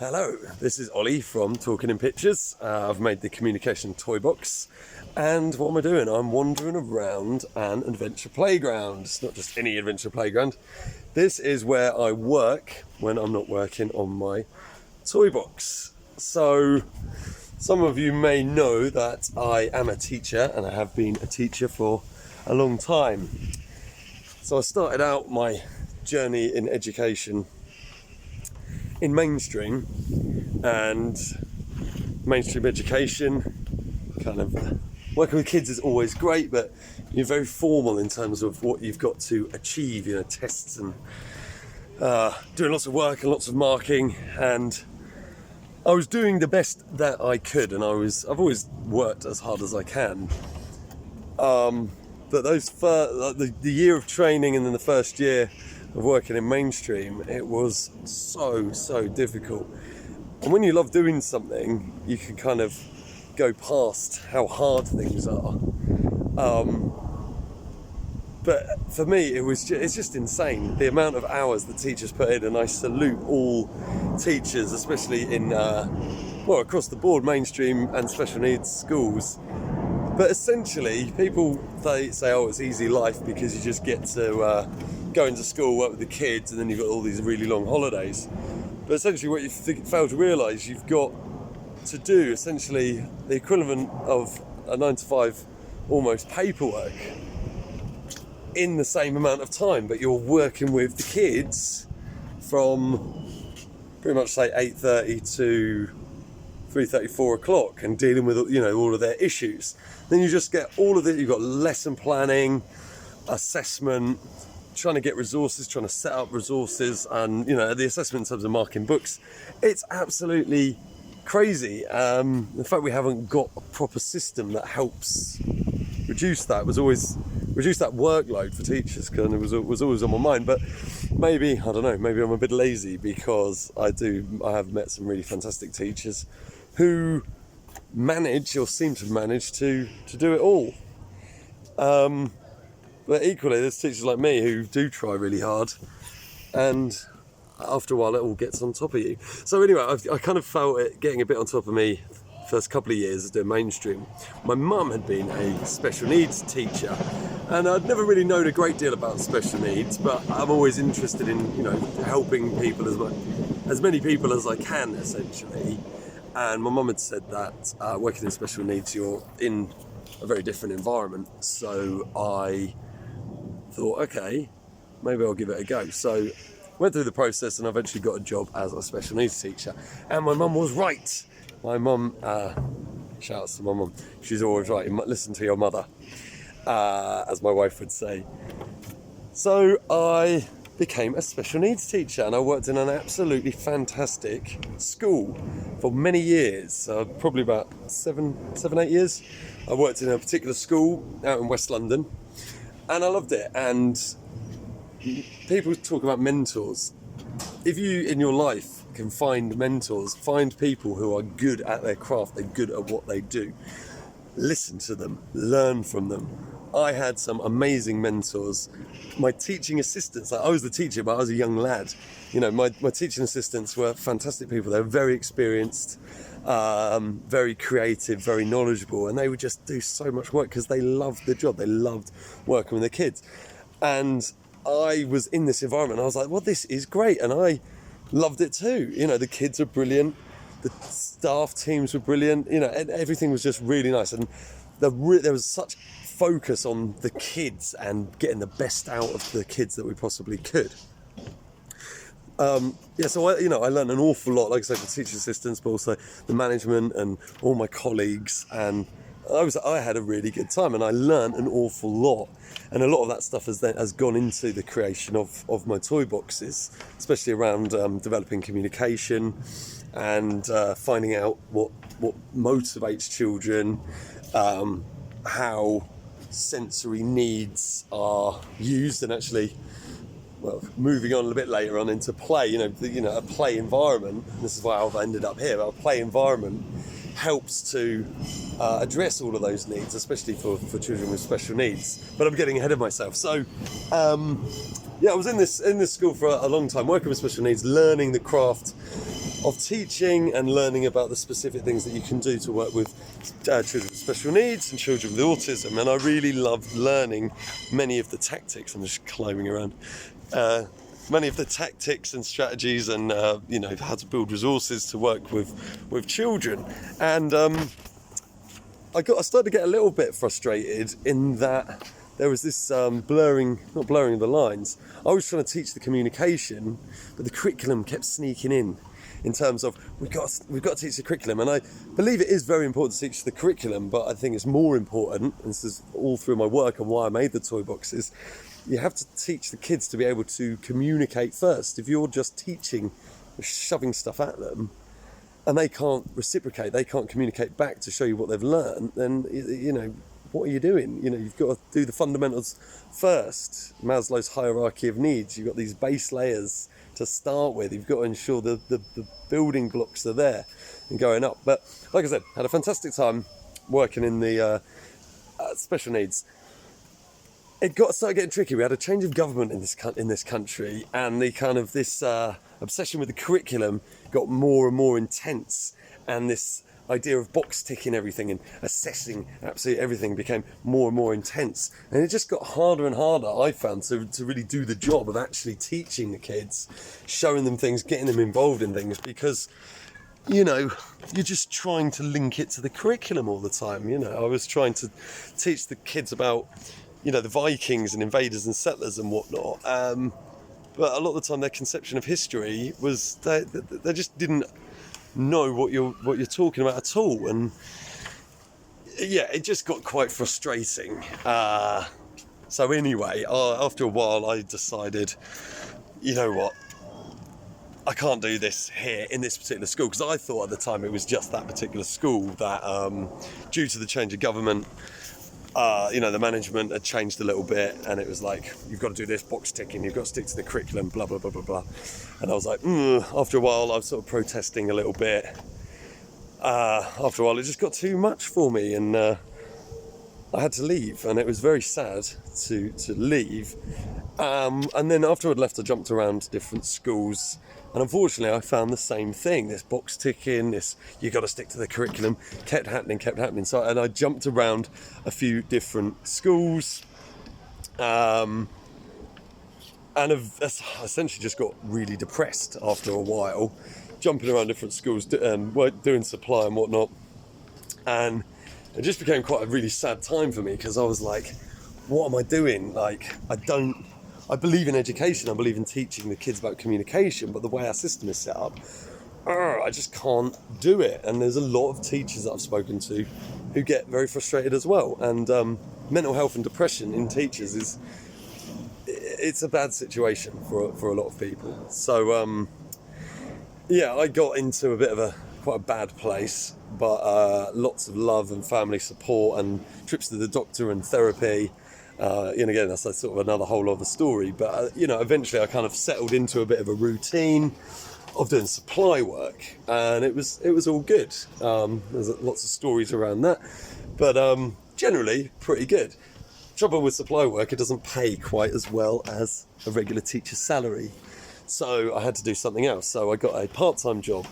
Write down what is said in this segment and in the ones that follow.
Hello, this is Ollie from Talking in Pictures. I've made the communication toy box, and what am I doing? I'm wandering around an adventure playground. It's not just any adventure playground. This is where I work when I'm not working on my toy box. So, some of you may know that I am a teacher, and I have been a teacher for a long time. So I started out my journey in education in mainstream, and mainstream education, kind of working with kids is always great, but you're very formal in terms of what you've got to achieve, tests and doing lots of work and lots of marking. And I was doing the best that I could, and I've always worked as hard as I can. But the year of training and then the first year of working in mainstream, it was so difficult. And when you love doing something, you can kind of go past how hard things are. But for me, it's just insane, the amount of hours that teachers put in, and I salute all teachers, especially in, across the board, mainstream and special needs schools. But essentially, they say, oh, it's easy life because you just get to go into school, work with the kids, and then you've got all these really long holidays. But essentially what you fail to realise, you've got to do essentially the equivalent of a 9 to 5 almost paperwork in the same amount of time, but you're working with the kids from pretty much say 8:30 to 3:30, 4 o'clock, and dealing with all of their issues. Then you just get all of it. You've got lesson planning, assessment, trying to get resources, trying to set up resources, and the assessment in terms of marking books. It's absolutely crazy. In fact, we haven't got a proper system that helps reduce that. Reduce that workload for teachers, because it was always on my mind. But maybe I'm a bit lazy, because I have met some really fantastic teachers who manage, or seem to manage, to do it all. But equally, there's teachers like me who do try really hard, and after a while it all gets on top of you. So anyway, I kind of felt it getting a bit on top of me first couple of years of doing mainstream. My mum had been a special needs teacher, and I'd never really known a great deal about special needs, but I'm always interested in helping people, as many people as I can, essentially. And my mum had said that working in special needs, you're in a very different environment. So I thought, okay, maybe I'll give it a go. So went through the process, and I eventually got a job as a special needs teacher. And my mum was right. My mum, shout out to my mum, she's always right. Listen to your mother, as my wife would say. So I became a special needs teacher, and I worked in an absolutely fantastic school for many years, probably about 7-8 years. I worked in a particular school out in West London, and I loved it. And people talk about mentors. If you, in your life, can find mentors, find people who are good at their craft, they're good at what they do, listen to them, learn from them. I had some amazing mentors. My teaching assistants, I was the teacher, but I was a young lad. My teaching assistants were fantastic people. They were very experienced, very creative, very knowledgeable, and they would just do so much work because they loved the job. They loved working with the kids. And I was in this environment, and I was like, well, this is great. And I loved it too. The kids are brilliant. The staff teams were brilliant. And everything was just really nice. And there was such focus on the kids and getting the best out of the kids that we possibly could. So I learned an awful lot, like I said, for teaching assistants, but also the management and all my colleagues, and I had a really good time, and I learned an awful lot. And a lot of that stuff has gone into the creation of my toy boxes, especially around developing communication and finding out what motivates children, how sensory needs are used, and actually, moving on a bit later on into play, a play environment. This is why I've ended up here. But a play environment helps to address all of those needs, especially for children with special needs. But I'm getting ahead of myself. So, I was in this school for a long time, working with special needs, learning the craft of teaching and learning about the specific things that you can do to work with children with special needs and children with autism. And I really loved learning many of the tactics. I'm just climbing around. Many of the tactics and strategies and how to build resources to work with children. And I started to get a little bit frustrated in that there was this not blurring of the lines. I was trying to teach the communication, but the curriculum kept sneaking in terms of we've got to teach the curriculum. And I believe it is very important to teach the curriculum, but I think it's more important, and this is all through my work and why I made the toy boxes, you have to teach the kids to be able to communicate first. If you're just teaching, shoving stuff at them, and they can't reciprocate, they can't communicate back to show you what they've learned, then, what are you doing? You've got to do the fundamentals first. Maslow's hierarchy of needs. You've got these base layers to start with. You've got to ensure the building blocks are there and going up. But like I said, had a fantastic time working in the special needs. It started getting tricky. We had a change of government in this country, and the kind of this obsession with the curriculum got more and more intense, and this idea of box ticking everything and assessing absolutely everything became more and more intense, and it just got harder and harder, I found, to really do the job of actually teaching the kids, showing them things, getting them involved in things, because you're just trying to link it to the curriculum all the time. I was trying to teach the kids about the Vikings and invaders and settlers and whatnot, but a lot of the time their conception of history was they just didn't know what you're talking about at all, and it just got quite frustrating. So anyway, after a while I decided, you know what, I can't do this here in this particular school, because I thought at the time it was just that particular school that due to the change of government, the management had changed a little bit, and it was like, you've got to do this box ticking, you've got to stick to the curriculum, blah, blah, blah, blah, blah. And I was like, after a while, I was sort of protesting a little bit. After a while, it just got too much for me, and I had to leave, and it was very sad to leave. And then after I'd left, I jumped around different schools, and unfortunately I found the same thing, this box ticking, this you got to stick to the curriculum, kept happening. So, and I jumped around a few different schools, and I've essentially just got really depressed after a while, jumping around different schools and doing supply and whatnot, and it just became quite a really sad time for me, because I was like, what am I doing? Like, I believe in education, I believe in teaching the kids about communication, but the way our system is set up, I just can't do it. And there's a lot of teachers that I've spoken to who get very frustrated as well. And mental health and depression in teachers it's a bad situation for a lot of people. So I got into a bit of quite a bad place, but lots of love and family support and trips to the doctor and therapy. Again, that's sort of another whole other story, but eventually I kind of settled into a bit of a routine of doing supply work, and it was all good. There's lots of stories around that, but generally pretty good. Trouble with supply work, it doesn't pay quite as well as a regular teacher's salary, so I had to do something else. So I got a part-time job,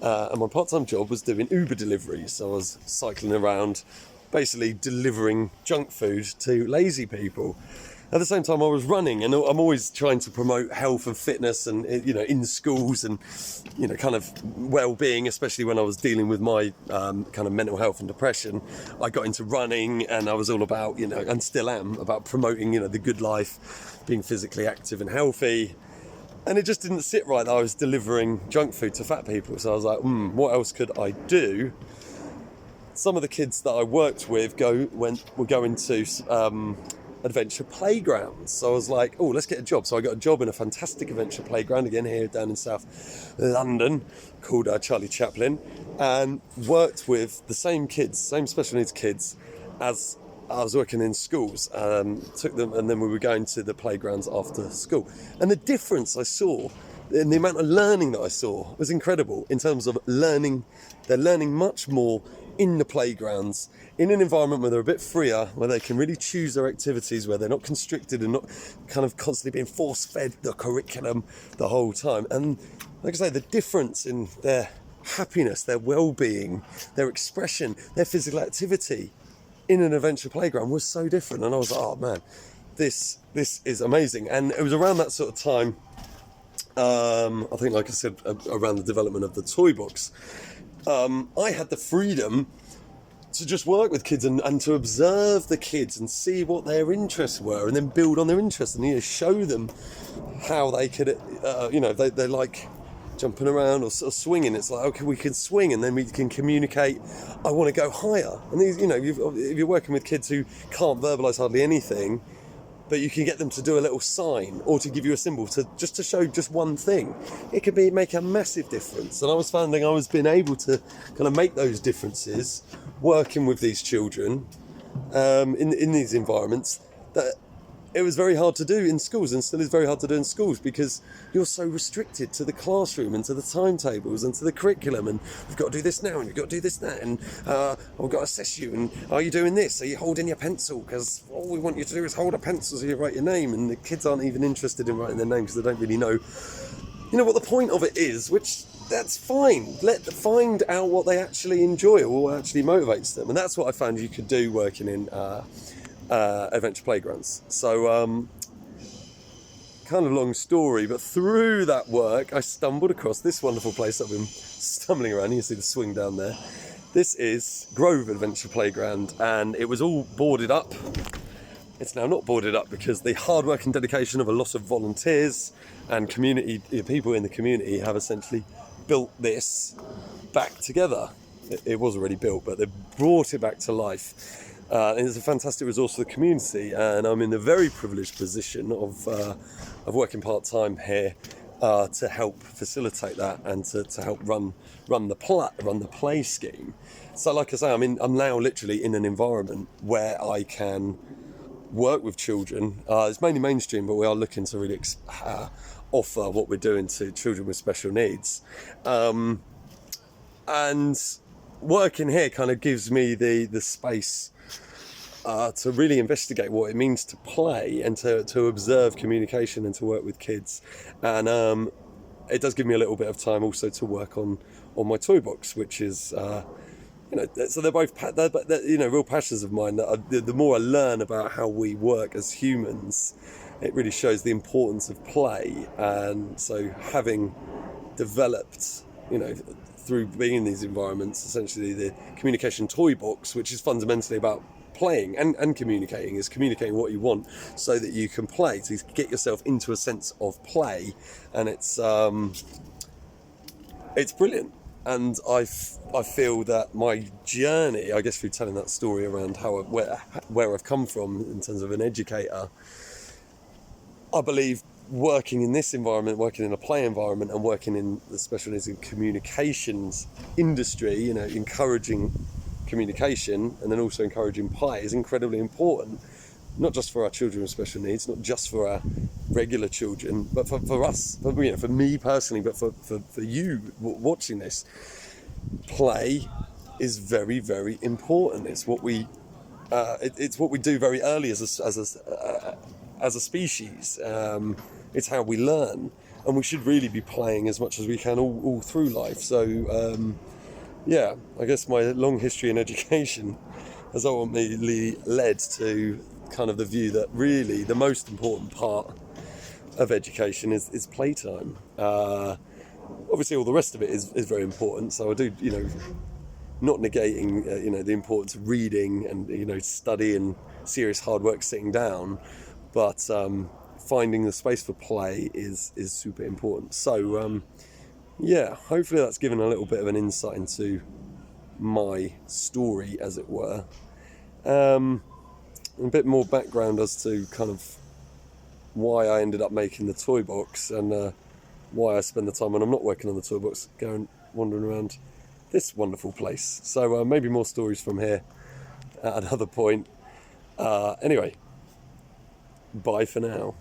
and my part-time job was doing Uber deliveries. So I was cycling around, basically delivering junk food to lazy people. At the same time I was running, and I'm always trying to promote health and fitness and in schools and kind of well-being, especially when I was dealing with my kind of mental health and depression. I got into running, and I was all about and still am about promoting the good life, being physically active and healthy. And it just didn't sit right that I was delivering junk food to fat people. So I was like, what else could I do? Some of the kids that I worked with were going to adventure playgrounds. So I was like, let's get a job. So I got a job in a fantastic adventure playground, again here down in South London, called Charlie Chaplin, and worked with the same kids, same special needs kids, as I was working in schools. Took them, and then we were going to the playgrounds after school. And the difference I saw And the amount of learning that I saw was incredible in terms of learning. They're learning much more in the playgrounds, in an environment where they're a bit freer, where they can really choose their activities, where they're not constricted and not kind of constantly being force-fed the curriculum the whole time. And like I say, the difference in their happiness, their well-being, their expression, their physical activity in an adventure playground was so different. And I was like, oh man, this is amazing. And it was around that sort of time, I think, like I said, around the development of the toy box, I had the freedom to just work with kids and to observe the kids and see what their interests were, and then build on their interests and show them how they could, they like jumping around or sort of swinging. It's like, okay, we can swing, and then we can communicate, I want to go higher. And these, if you're working with kids who can't verbalise hardly anything, but you can get them to do a little sign or to give you a symbol to show just one thing, it can make a massive difference. And I was finding I was being able to kind of make those differences working with these children in these environments that it was very hard to do in schools, and still is very hard to do in schools, because you're so restricted to the classroom and to the timetables and to the curriculum, and we've got to do this now and you've got to do this now, and we've got to assess you, and are you doing this? Are you holding your pencil? Because all we want you to do is hold a pencil so you write your name, and the kids aren't even interested in writing their name because they don't really know what the point of it is, which that's fine. Find out what they actually enjoy or what actually motivates them, and that's what I found you could do working in adventure playgrounds. So kind of long story, but through that work I stumbled across this wonderful place that I've been stumbling around. You can see the swing down there. This is Grove Adventure Playground, and it was all boarded up. It's now not boarded up because the hard work and dedication of a lot of volunteers and community people in the community have essentially built this back together. It was already built, but they brought it back to life. And it's a fantastic resource for the community, and I'm in the very privileged position of working part-time here to help facilitate that and to help run the play scheme. So like I say, I'm now literally in an environment where I can work with children. It's mainly mainstream, but we are looking to really offer what we're doing to children with special needs. And working here kind of gives me the space to really investigate what it means to play and to observe communication and to work with kids. And it does give me a little bit of time also to work on my toy box, which is, so they're both, real passions of mine. That the more I learn about how we work as humans, it really shows the importance of play. And so having developed, through being in these environments, essentially the communication toy box, which is fundamentally about playing and communicating, is communicating what you want so that you can play, to get yourself into a sense of play. And it's brilliant. And I feel that my journey, I guess, through telling that story around where I've come from in terms of an educator, I believe working in this environment, working in a play environment, and working in the special needs and communications industry, encouraging communication and then also encouraging play is incredibly important, not just for our children with special needs, not just for our regular children, but for us, for me personally, but for you watching this. Play is very, very important. It's what we do very early as a species. It's how we learn, and we should really be playing as much as we can all through life. So I guess my long history in education has ultimately led to kind of the view that really the most important part of education is playtime. Obviously all the rest of it is very important, so I do, not negating the importance of reading and study and serious hard work sitting down, but finding the space for play is super important. So hopefully that's given a little bit of an insight into my story, as it were. A bit more background as to kind of why I ended up making the toy box, and why I spend the time when I'm not working on the toy box going wandering around this wonderful place. So maybe more stories from here at another point. Anyway, bye for now.